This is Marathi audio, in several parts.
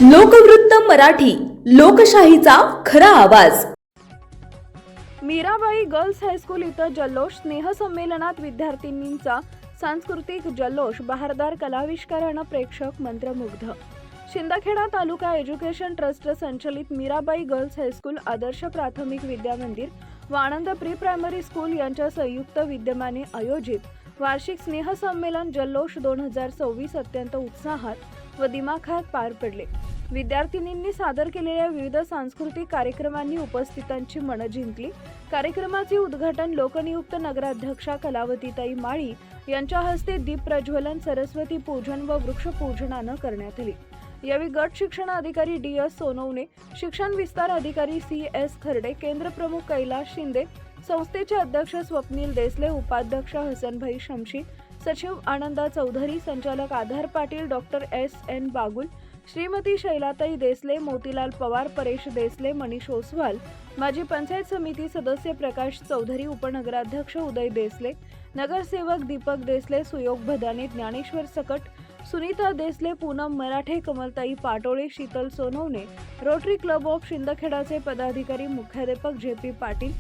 लोकवृत्त मराठी, लोकशाहीचा खरा आवाज। मीराबाई गर्ल्स हायस्कूल इथं जल्लोष स्नेहसंमेलनात विद्यार्थिनींचा सांस्कृतिक जल्लोष, बहारदार कलाविष्कारानं प्रेक्षक मंत्रमुग्ध। शिंदखेडा तालुका एज्युकेशन ट्रस्ट संचलित मीराबाई गर्ल्स हायस्कूल आदर्श प्राथमिक विद्यामंदिर व आनंद प्री प्रायमरी स्कूल यांच्या संयुक्त विद्यमाने आयोजित वार्षिक स्नेहसंमेलन जल्लोष 2026 अत्यंत उत्साहात व दिमाखात पार पडले। विद्यार्थिनींनी सादर केलेल्या विविध सांस्कृतिक कार्यक्रमांनी उपस्थितांची मनं जिंकली। कार्यक्रमाचे उद्घाटन लोकनियुक्त नगराध्यक्षा कलावतीताई माळी यांच्या हस्ते दीप प्रज्वलन, सरस्वती पूजन व वृक्षपूजनानं करण्यात आले। यावेळी गट शिक्षण अधिकारी DS सोनवणे, शिक्षण विस्तार अधिकारी CS खर्डे, केंद्र प्रमुख कैलास शिंदे, संस्थेचे अध्यक्ष स्वप्नील देसले, उपाध्यक्ष हसनभाई शमशी, सचिव आनंदा चौधरी, संचालक आधार पाटील, डॉक्टर SN बागुल, श्रीमती शैलाताई देसले, मोतीलाल पवार, परेश देसले, मनीष ओसवाल, माजी पंचायत समिती सदस्य प्रकाश चौधरी, उपनगराध्यक्ष उदय देसले, नगरसेवक दीपक देसले, सुयोग भदाने, ज्ञानेश्वर सकट, सुनीता देसले, पूनम मराठे, कमलताई Patole, Sheetal Sonawane, rotary club of शिंदखेडाचे पदाधिकारी, मुख्याध्यापक JP पाटील,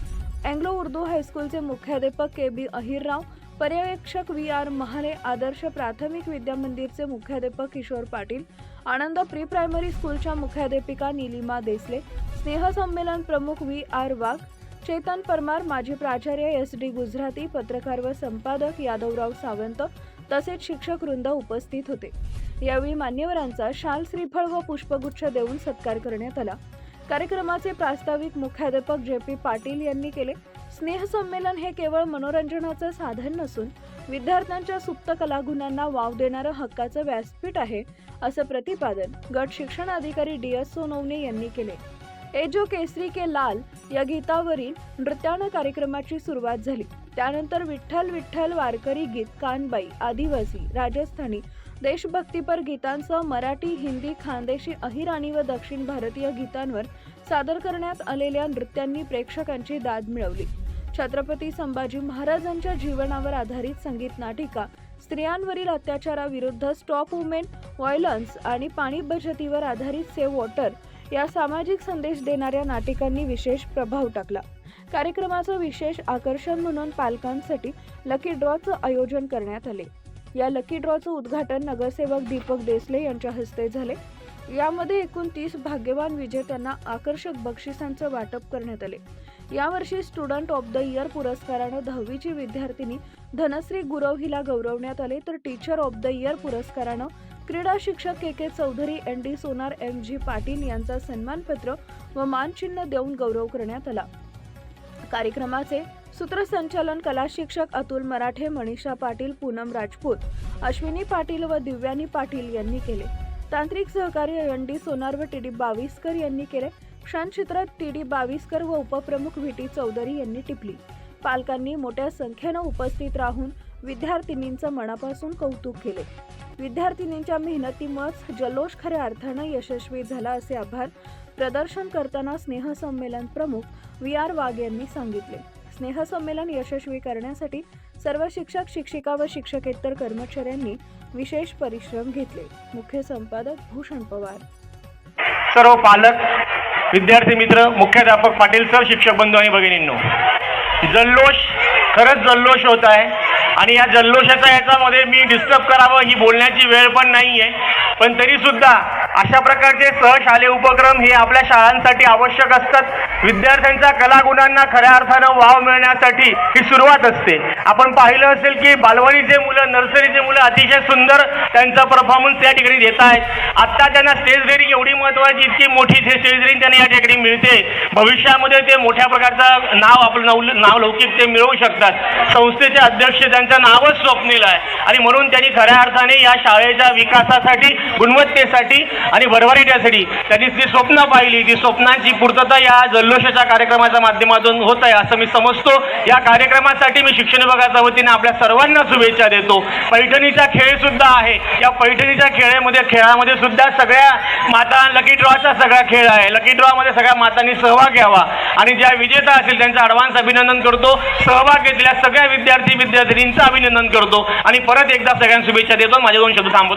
अँग्लो उर्दू हायस्कूलचे मुख्याध्यापक KB अहिरराव, पर्यवेक्षक VR महाले, आदर्श प्राथमिक विद्यामंदिरचे मुख्याध्यापक किशोर पाटील, आनंद प्री प्रायमरी स्कूलच्या मुख्याध्यापिका नीलिमा देसले, स्नेहसंमेलन प्रमुख VR वाघ, चेतन परमार, माजी प्राचार्य SD गुजराती, पत्रकार व संपादक यादवराव सावंत तसेच शिक्षक वृंद उपस्थित होते। यावेळी मान्यवरांचा शाल, श्रीफळ व पुष्पगुच्छ देऊन सत्कार करण्यात आला। कार्यक्रमाचे प्रास्ताविक मुख्याध्यापक JP पाटील यांनी केले। स्नेहसंमेलन हे केवळ मनोरंजनाचं साधन नसून विद्यार्थ्यांच्या सुप्त कलागुणांना वाव देणारं हक्काचं व्यासपीठ आहे, असं प्रतिपादन गट शिक्षण अधिकारी DS सोनवणे यांनी केले। ए जो केसरी के लाल या गीतावरील नृत्यानं कार्यक्रमाची सुरुवात झाली। त्यानंतर विठ्ठल विठ्ठल वारकरी गीत, कानबाई, आदिवासी, राजस्थानी, देशभक्तीपर गीतांसह मराठी, हिंदी, खानदेशी, अहिराणी व दक्षिण भारतीय गीतांवर सादर करण्यात आलेल्या नृत्यांनी प्रेक्षकांची दाद मिळवली। छत्रपती संभाजी महाराजांच्या जीवनावर आधारित संगीत नाटिका, स्त्रियांवरील अत्याचाराविरुद्ध स्टॉप वुमेन व्हायलन्स आणि पाणी बचतीवर आधारित सेव्ह वॉटर या सामाजिक संदेश देणाऱ्या नाटिकांनी विशेष प्रभाव टाकला। कार्यक्रमाचं विशेष आकर्षण म्हणून पालकांसाठी लकी ड्रॉचं आयोजन करण्यात आले। या लकी ड्रॉचं उद्घाटन नगरसेवक दीपक देसले यांच्या हस्ते झाले। यामध्ये एकूण 30 भाग्यवान विजेत्यांना आकर्षक बक्षिसांचं वाटप करण्यात आले। यावर्षी स्टुडंट ऑफ द इयर पुरस्कारानं 10वीची विद्यार्थिनी धनश्री गुरव हिला गौरवण्यात आले, तर टीचर ऑफ द इयर पुरस्कारानं क्रीडा शिक्षक KK चौधरी, ND सोनार, MG पाटील यांचा सन्मानपत्र व मानचिन्ह देऊन गौरव करण्यात आला। कार्यक्रमाचे सूत्रसंचालन कला शिक्षक अतुल मराठे, मनीषा पाटील, पूनम राजपूत, अश्विनी पाटील व दिव्यानी पाटील यांनी केले। तांत्रिक सहकार्य ND सोनार व TD बाविस्कर यांनी केले। क्षणचित्र TD बाविस्कर व उपप्रमुख VT चौधरी यांनी टिपली। पालकांनी मोठ्या संख्येनं उपस्थित राहून विद्यार्थिनींचं मनापासून कौतुक केले। विद्यार्थिनींच्या मेहनतीमुळेच जल्लोष खऱ्या अर्थानं यशस्वी झाला, असे आभार प्रदर्शन करताना स्नेहसंमेलन प्रमुख VR वाघ यांनी सांगितले। स्नेहसंमेलन यशस्वी करण्यासाठी सर्व शिक्षक, शिक्षिका व शिक्षकेतर कर्मचाऱ्यांनी विशेष परिश्रम घेतले। मुख्य संपादक भूषण पवार। सर्व पालक, विद्यार्थी मित्र, मुख्याध्यापक पाटील सर, शिक्षक बंधू आणि भगिनींनो, जल्लोष खरंच जल्लोष होत आहे आणि या जल्लोषाचा याच्यामध्ये मी डिस्टर्ब करावं ही बोलण्याची वेळ पण नाही आहे, पण तरी सुद्धा अशा प्रकारचे सहशालेय उपक्रम हे आपल्या शाळांसाठी आवश्यक असतात। विद्यार्थ्यांच्या कलागुणांना खऱ्या अर्थानं वाव मिळण्यासाठी ही सुरुवात असते। आपण पाहिलं असेल की बालवाडीचे मुलं, नर्सरीचे मुलं अतिशय सुंदर त्यांचा परफॉर्मन्स या ठिकाणी देत आहेत। आत्ता त्यांना स्टेज डेअरिंग एवढी महत्त्वाची, इतकी मोठी स्टेज डेअरिंग त्यांना या ठिकाणी मिळते। भविष्यामध्ये ते मोठ्या प्रकारचं नाव लौकिक ते मिळवू शकतात। संस्थेचे अध्यक्ष त्यांचं नावच स्वप्नील आहे आणि म्हणून त्यांनी खऱ्या अर्थाने या शाळेच्या विकासासाठी, गुणवत्तेसाठी आणि भरभराटीसाठी त्यांनी जी स्वप्न पाहिली, ती स्वप्नांची पूर्तता या जल्लोषाच्या कार्यक्रमाच्या माध्यमातून होत आहे असं मी समजतो। या कार्यक्रमासाठी मी शिक्षण विभागाच्या वतीने आपल्या सर्वांना शुभेच्छा देतो। पैठणीचा खेळ सुद्धा आहे। या पैठणीच्या खेळामध्ये सुद्धा सगळ्या माता, लकी ड्रॉचा सगळा खेळ आहे। लकी ड्रॉमध्ये सगळ्या मातांनी सहभाग घ्यावा आणि ज्या विजेता असतील त्यांचं ॲडव्हान्स अभिनंदन करतो। सहभाग घेतलेल्या सगळ्या विद्यार्थी विद्यार्थिनींचं अभिनंदन करतो आणि परत एकदा सगळ्यांना शुभेच्छा देतो। माझे दोन शब्द थांबवतो।